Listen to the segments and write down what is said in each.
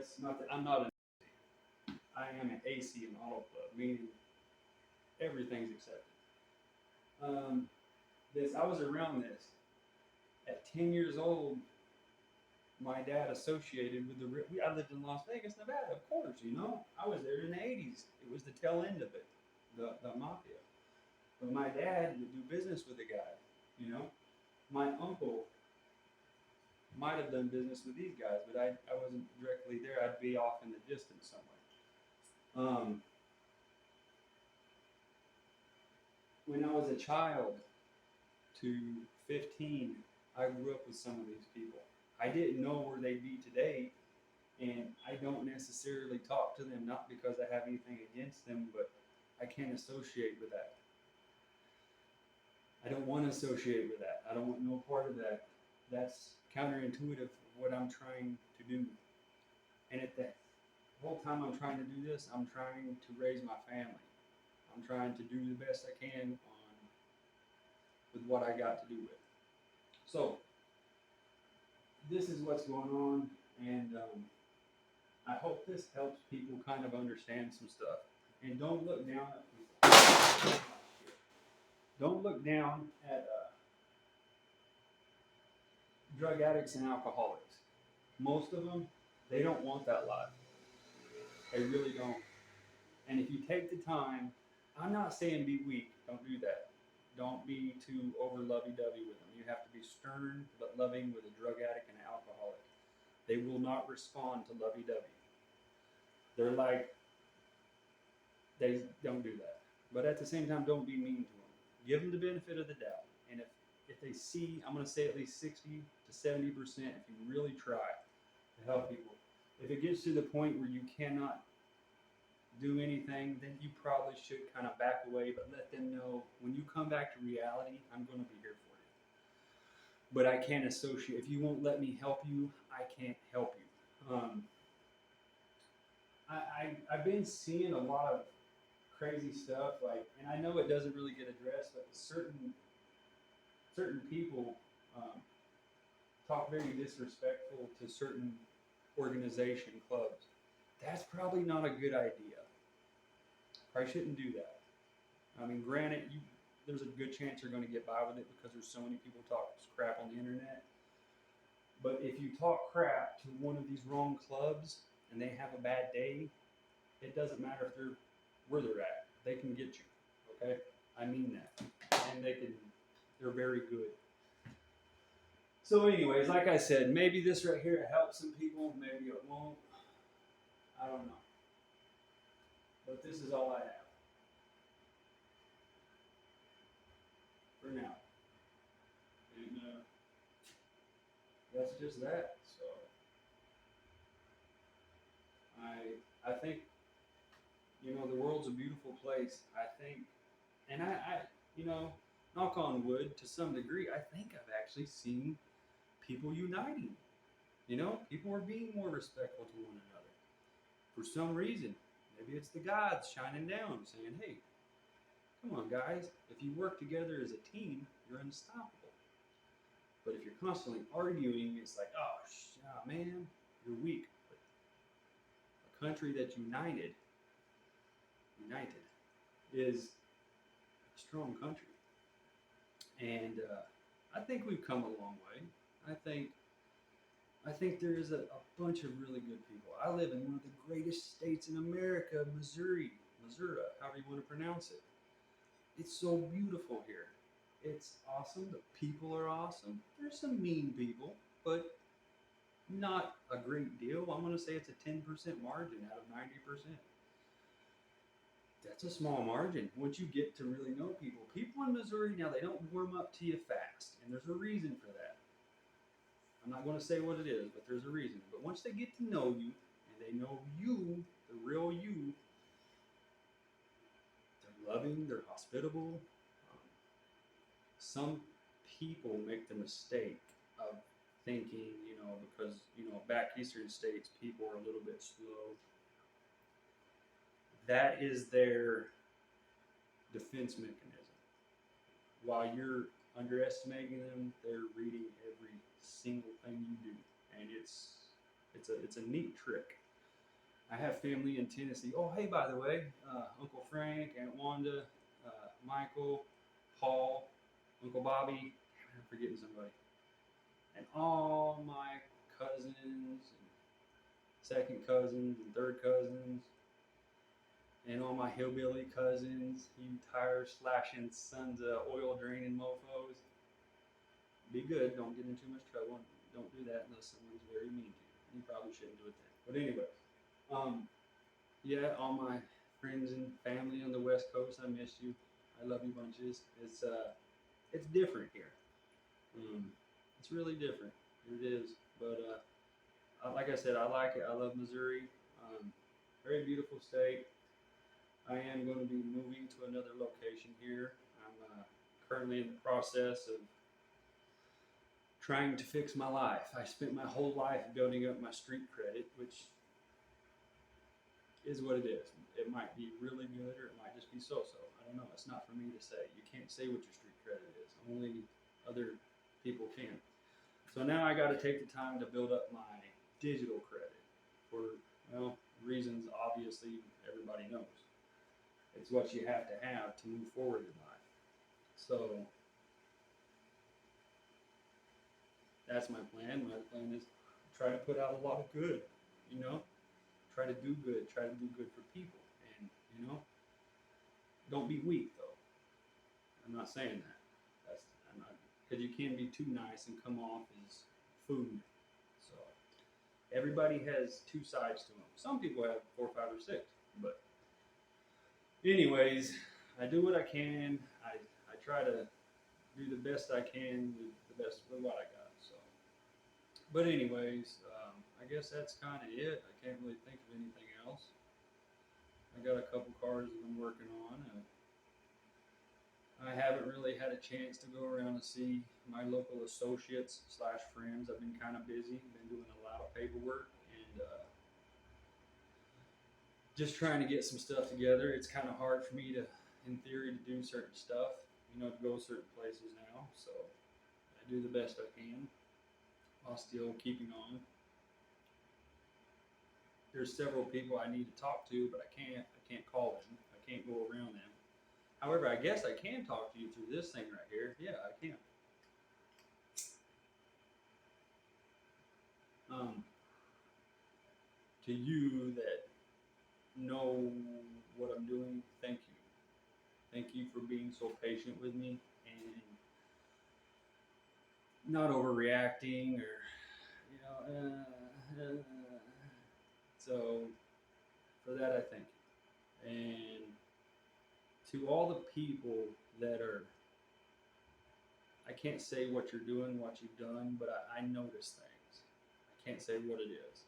that's not that I'm not an I am an AC in auto club, meaning everything's accepted. Um, this I was around this at 10 years old. My dad associated with I lived in Las Vegas, Nevada, of course. I was there in the '80s. It was the tail end of it, the mafia. But my dad would do business with the guy. You know, my uncle might have done business with these guys, but I wasn't directly there. I'd be off in the distance somewhere. When I was a child to 15, I grew up with some of these people. I didn't know where they'd be today, and I don't necessarily talk to them, not because I have anything against them, but I can't associate with that. I don't want to associate with that. I don't want no part of that. That's counterintuitive of what I'm trying to do. And at the whole time I'm trying to do this, I'm trying to raise my family. I'm trying to do the best I can with what I got to do with. So this is what's going on, and I hope this helps people kind of understand some stuff. And don't look down at people. Don't look down at drug addicts and alcoholics. Most of them, they don't want that life. They really don't. And if you take the time, I'm not saying be weak. Don't do that. Don't be too over lovey-dovey with them. You have to be stern but loving with a drug addict and an alcoholic. They will not respond to lovey-dovey. They're like, they don't do that. But at the same time, don't be mean to them. Give them the benefit of the doubt. And if they see, I'm going to say at least 60 to 70%, if you really try to help people. If it gets to the point where you cannot do anything, then you probably should kind of back away, but let them know when you come back to reality, I'm going to be here for you. But I can't associate. If you won't let me help you, I can't help you. I've been seeing a lot of crazy stuff, and I know it doesn't really get addressed, but certain people talk very disrespectful to certain organization clubs. That's probably not a good idea. Probably shouldn't do that. I mean, granted, there's a good chance you're going to get by with it because there's so many people talk crap on the internet. But if you talk crap to one of these wrong clubs and they have a bad day, it doesn't matter if they're where they're at. They can get you. Okay? I mean that. And they're very good. So anyways, like I said, maybe this right here helps some people, maybe it won't. I don't know. But this is all I have for now. And that's just that. So I think, the world's a beautiful place. I think, and I knock on wood to some degree, I think I've actually seen people uniting. People are being more respectful to one another. For some reason, maybe it's the gods shining down saying, hey, come on, guys. If you work together as a team, you're unstoppable. But if you're constantly arguing, it's like, oh, man, you're weak. But a country that's united is a strong country. And I think we've come a long way. I think there is a bunch of really good people. I live in one of the greatest states in America, Missouri, however you want to pronounce it. It's so beautiful here. It's awesome. The people are awesome. There's some mean people, but not a great deal. I'm going to say it's a 10% margin out of 90%. That's a small margin once you get to really know people. People in Missouri, now, they don't warm up to you fast, and there's a reason for that. I'm not going to say what it is, but there's a reason. But once they get to know you, and they know you, the real you, they're loving, they're hospitable. Some people make the mistake of thinking, because, back eastern states, people are a little bit slow. That is their defense mechanism. While you're underestimating them, they're reading every single thing you do, and it's a neat trick. I have family in Tennessee. Oh, hey, by the way, Uncle Frank, Aunt Wanda, Michael, Paul, Uncle Bobby. I'm forgetting somebody. And all my cousins, and second cousins, and third cousins, and all my hillbilly cousins, you tire slashing sons of oil draining mofos. Be good. Don't get in too much trouble. Don't do that unless someone's very mean to you. You probably shouldn't do it then. But anyway, um, yeah, all my friends and family on the West Coast, I miss you. I love you bunches. It's different here. Um, it's really different. It is. But like I said, I like it. I love Missouri. Um, very beautiful state. I am going to be moving to another location here. I'm currently in the process of trying to fix my life. I spent my whole life building up my street credit, which is what it is. It might be really good or it might just be so-so. I don't know. It's not for me to say. You can't say what your street credit is. Only other people can. So now I got to take the time to build up my digital credit for, well, reasons obviously everybody knows. It's what you have to move forward in life. So that's my plan. My plan is try to put out a lot of good, you know, try to do good, try to do good for people. And, don't be weak though. I'm not saying that. I'm not, because you can be too nice and come off as food. So everybody has two sides to them. Some people have four, five, or six. But anyways, I do what I can. I try to do the best I can with with what I got. So, but anyways, I guess that's kind of it. I can't really think of anything else. I got a couple cars that I'm working on. I haven't really had a chance to go around and see my local associates slash friends. I've been kind of busy, been doing a lot of paperwork and just trying to get some stuff together. It's kind of hard for me to, in theory, to do certain stuff, to go certain places now. So I do the best I can while still keeping on. There's several people I need to talk to, but I can't. I can't call them. I can't go around them. However, I guess I can talk to you through this thing right here. Yeah, I can. Um, to you that know what I'm doing, thank you. Thank you for being so patient with me and not overreacting or, you know, so for that I thank you. And to all the people that are, I can't say what you're doing, what you've done, but I notice things. I can't say what it is.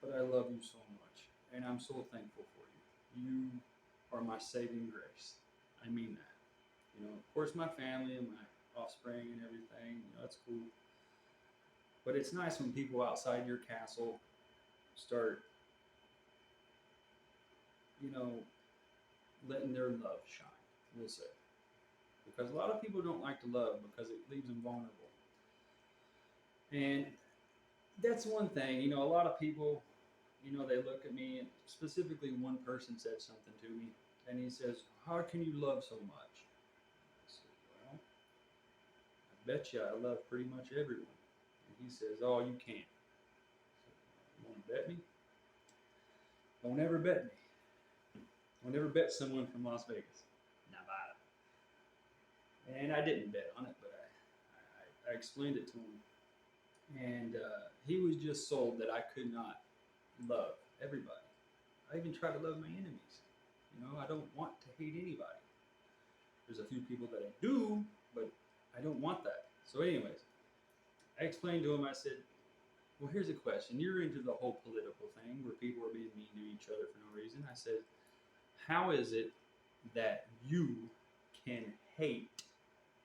But I love you so much, and I'm so thankful for you. You are my saving grace. I mean that. Of course, my family and my offspring and everything, that's cool. But it's nice when people outside your castle start, you know, letting their love shine, we'll say. Because a lot of people don't like to love because it leaves them vulnerable. And that's one thing, a lot of people, they look at me, and specifically one person said something to me, and he says, "How can you love so much?" I said, "Well, I bet you I love pretty much everyone." And he says, "Oh, you can't." I said, "You want to bet me?" Don't ever bet me. Don't ever bet someone from Las Vegas, Nevada. And I didn't bet on it, but I explained it to him. And he was just sold that I could not love everybody. I even try to love my enemies. I don't want to hate anybody. There's a few people that I do, but I don't want that. So anyways, I explained to him, I said, well, here's a question. You're into the whole political thing where people are being mean to each other for no reason. I said, how is it that you can hate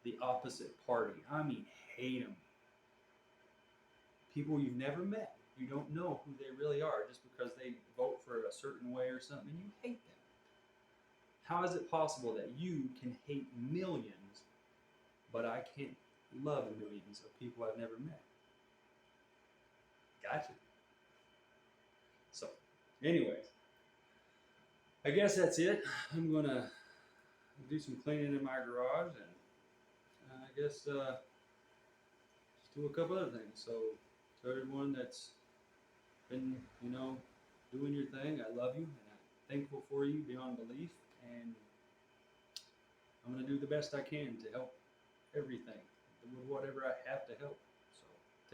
the opposite party? I mean, hate them. People you've never met. You don't know who they really are just because they vote for a certain way or something. You hate them. How is it possible that you can hate millions, but I can't love millions of people I've never met? Gotcha. Anyways, I guess that's it. I'm gonna do some cleaning in my garage, and I guess just do a couple other things. So to everyone that's been, doing your thing, I love you, and I'm thankful for you beyond belief, and I'm gonna do the best I can to help everything with whatever I have to help. So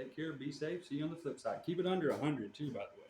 take care, be safe. See you on the flip side. Keep it under 100 too, by the way.